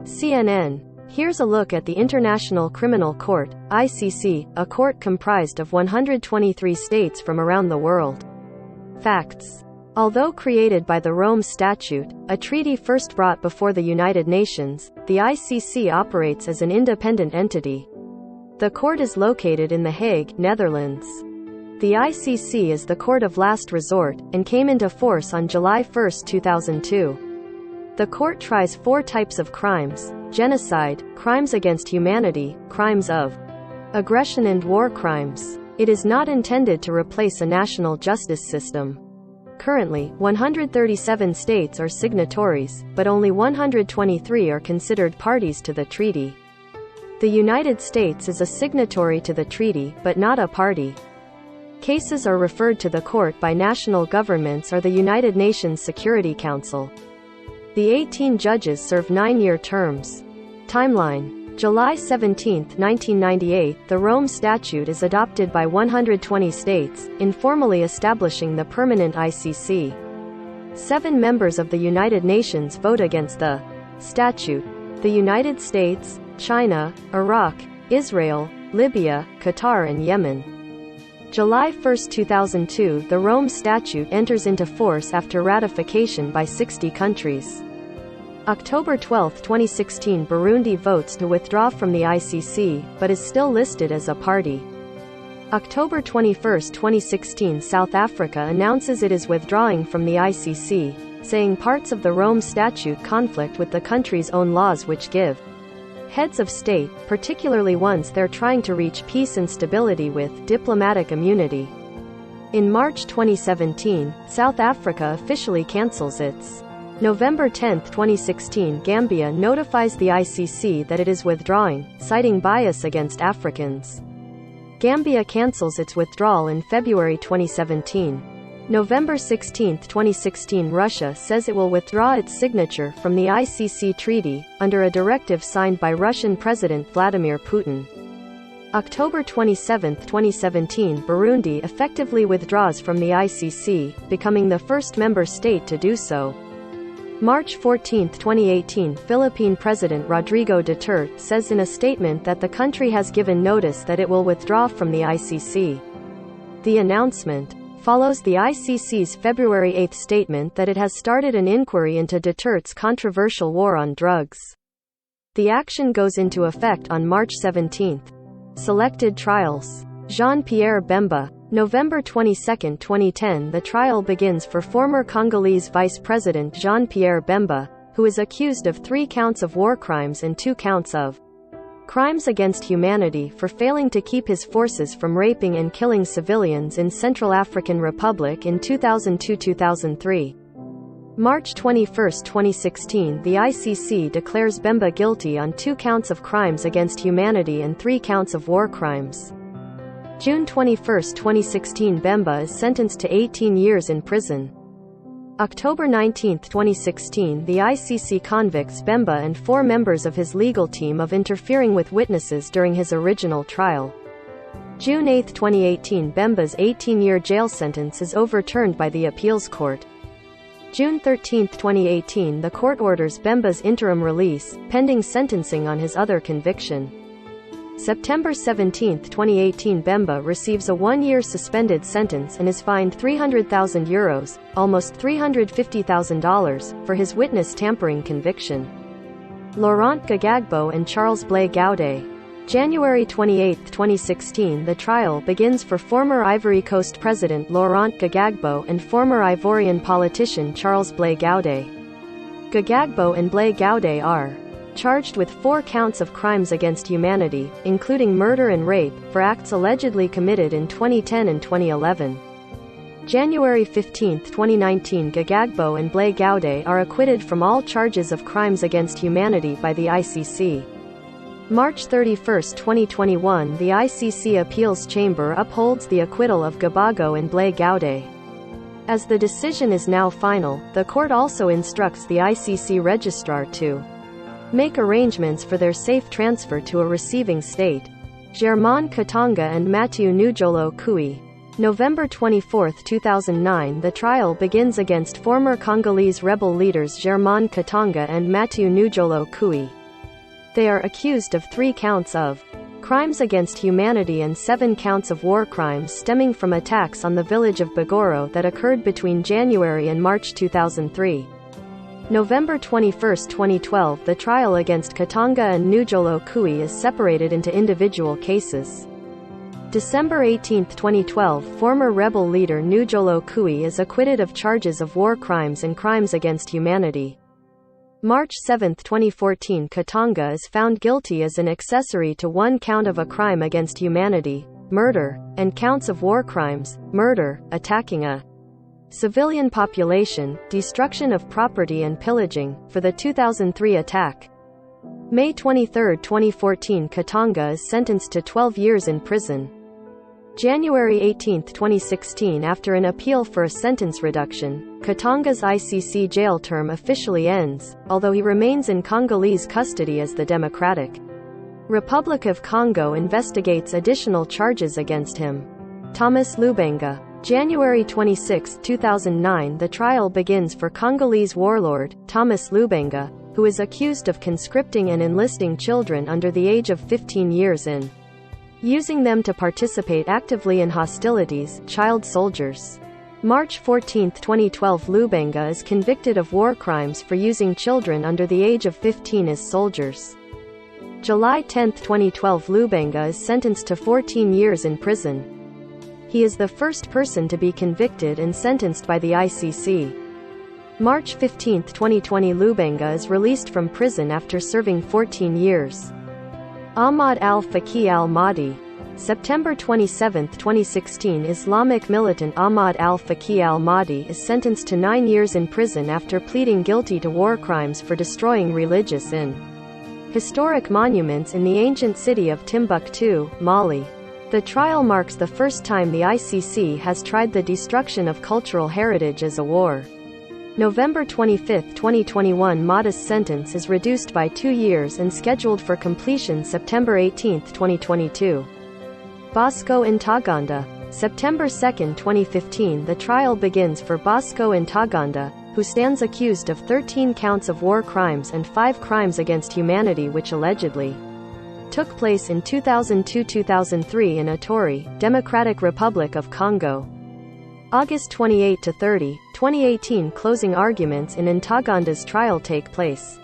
CNN. Here's a look at the International Criminal Court, ICC, a court comprised of 123 states from around the world. Facts. Although created by the Rome Statute, a treaty first brought before the United Nations, the ICC operates as an independent entity. The court is located in The Hague, Netherlands. The ICC is the court of last resort, and came into force on July 1, 2002. The court tries 4 types of crimes: genocide, crimes against humanity, crimes of aggression and war crimes. It is not intended to replace a national justice system. Currently, 137 states are signatories, but only 123 are considered parties to the treaty. The United States is a signatory to the treaty, but not a party. Cases are referred to the court by national governments or the United Nations Security Council. The 18 judges serve 9-year terms. Timeline. July 17, 1998, the Rome Statute is adopted by 120 states, informally establishing the permanent ICC. 7 members of the United Nations vote against the statute: the United States, China, Iraq, Israel, Libya, Qatar and Yemen. July 1, 2002, the Rome Statute enters into force after ratification by 60 countries. October 12, 2016, Burundi votes to withdraw from the ICC, but is still listed as a party. October 21, 2016, South Africa announces it is withdrawing from the ICC, saying parts of the Rome Statute conflict with the country's own laws which give heads of state, particularly ones they're trying to reach peace and stability with, diplomatic immunity. In March 2017, South Africa officially cancels its. November 10, 2016, Gambia notifies the ICC that it is withdrawing, citing bias against Africans. Gambia cancels its withdrawal in February 2017. November 16, 2016, Russia says it will withdraw its signature from the ICC treaty, under a directive signed by Russian President Vladimir Putin. October 27, 2017, Burundi effectively withdraws from the ICC, becoming the first member state to do so. March 14, 2018, Philippine President Rodrigo Duterte says in a statement that the country has given notice that it will withdraw from the ICC. The announcement follows the ICC's February 8 statement that it has started an inquiry into Duterte's controversial war on drugs. The action goes into effect on March 17. Selected trials. Jean-Pierre Bemba. November 22, 2010, the trial begins for former Congolese Vice President Jean-Pierre Bemba, who is accused of 3 counts of war crimes and 2 counts of crimes against humanity for failing to keep his forces from raping and killing civilians in Central African Republic in 2002-2003. March 21, 2016, the ICC declares Bemba guilty on 2 counts of crimes against humanity and 3 counts of war crimes. June 21, 2016, Bemba is sentenced to 18 years in prison. October 19, 2016, the ICC convicts Bemba and 4 members of his legal team of interfering with witnesses during his original trial. June 8, 2018, Bemba's 18-year jail sentence is overturned by the appeals court. June 13, 2018, the court orders Bemba's interim release, pending sentencing on his other conviction. September 17, 2018, Bemba receives a 1-year suspended sentence and is fined €300,000, almost $350,000, for his witness tampering conviction. Laurent Gbagbo and Charles Blé Gaudet. January 28, 2016, the trial begins for former Ivory Coast President Laurent Gbagbo and former Ivorian politician Charles Blé Gaudet. Gbagbo and Blé Gaudet are charged with 4 counts of crimes against humanity, including murder and rape, for acts allegedly committed in 2010 and 2011. January 15, 2019, Gbagbo and Blé Gaudet are acquitted from all charges of crimes against humanity by the ICC. March 31, 2021, the ICC Appeals Chamber upholds the acquittal of Gbagbo and Blé Gaudet. As the decision is now final, the court also instructs the ICC registrar to make arrangements for their safe transfer to a receiving state. Germain Katanga and Mathieu Ngudjolo Chui. November 24, 2009, the trial begins against former Congolese rebel leaders Germain Katanga and Mathieu Ngudjolo Chui. They are accused of 3 counts of crimes against humanity and 7 counts of war crimes stemming from attacks on the village of Bagoro that occurred between January and March 2003. November 21, 2012, the trial against Katanga and Ngudjolo Chui is separated into individual cases. December 18, 2012, former rebel leader Ngudjolo Chui is acquitted of charges of war crimes and crimes against humanity. March 7, 2014, Katanga is found guilty as an accessory to 1 count of a crime against humanity, murder, and counts of war crimes, murder, attacking a civilian population, destruction of property and pillaging, for the 2003 attack. May 23, 2014, Katanga is sentenced to 12 years in prison. January 18, 2016, after an appeal for a sentence reduction, Katanga's ICC jail term officially ends, although he remains in Congolese custody as the Democratic Republic of Congo investigates additional charges against him. Thomas Lubanga. January 26, 2009, the trial begins for Congolese warlord, Thomas Lubanga, who is accused of conscripting and enlisting children under the age of 15 years in using them to participate actively in hostilities, child soldiers. March 14, 2012, Lubanga is convicted of war crimes for using children under the age of 15 as soldiers. July 10, 2012, Lubanga is sentenced to 14 years in prison. He is the first person to be convicted and sentenced by the ICC. March 15, 2020, Lubanga is released from prison after serving 14 years. Ahmad al-Faqih al-Mahdi. September 27, 2016, Islamic militant Ahmad al-Faqih al-Mahdi is sentenced to 9 years in prison after pleading guilty to war crimes for destroying religious and historic monuments in the ancient city of Timbuktu, Mali. The trial marks the first time the ICC has tried the destruction of cultural heritage as a war. November 25, 2021, Mahdi's sentence is reduced by 2 years and scheduled for completion September 18, 2022. Bosco Ntaganda. September 2, 2015, the trial begins for Bosco Ntaganda, who stands accused of 13 counts of war crimes and 5 crimes against humanity which allegedly took place in 2002-2003 in Ituri, Democratic Republic of Congo. August 28 to 30, 2018, closing arguments in Ntaganda's trial take place.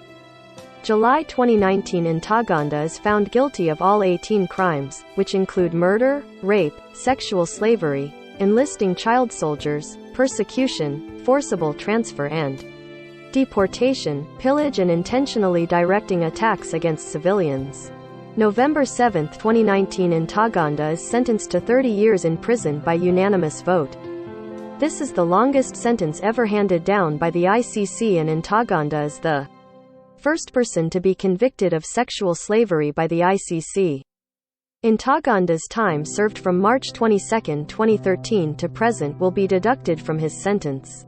July 2019, Ntaganda is found guilty of all 18 crimes, which include murder, rape, sexual slavery, enlisting child soldiers, persecution, forcible transfer and deportation, pillage and intentionally directing attacks against civilians. November 7, 2019, Ntaganda is sentenced to 30 years in prison by unanimous vote. This is the longest sentence ever handed down by the ICC, and Ntaganda is the first person to be convicted of sexual slavery by the ICC. Ntaganda's time served from March 22, 2013 to present will be deducted from his sentence.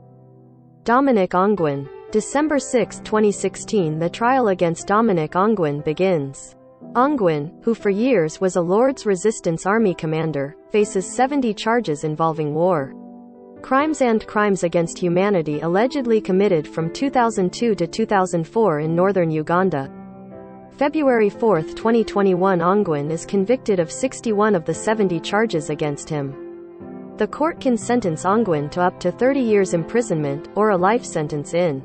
Dominic Ongwen. December 6, 2016, the trial against Dominic Ongwen begins. Ongwen, who for years was a Lord's Resistance Army commander, faces 70 charges involving war crimes and crimes against humanity allegedly committed from 2002 to 2004 in northern Uganda. February 4, 2021, Ongwen is convicted of 61 of the 70 charges against him. The court can sentence Ongwen to up to 30 years imprisonment, or a life sentence in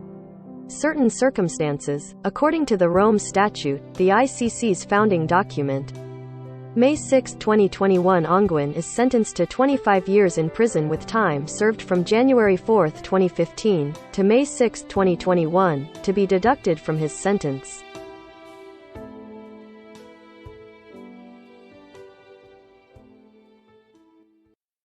certain circumstances, according to the Rome Statute, the ICC's founding document. May 6, 2021, Ongwen is sentenced to 25 years in prison with time served from January 4, 2015, to May 6, 2021, to be deducted from his sentence.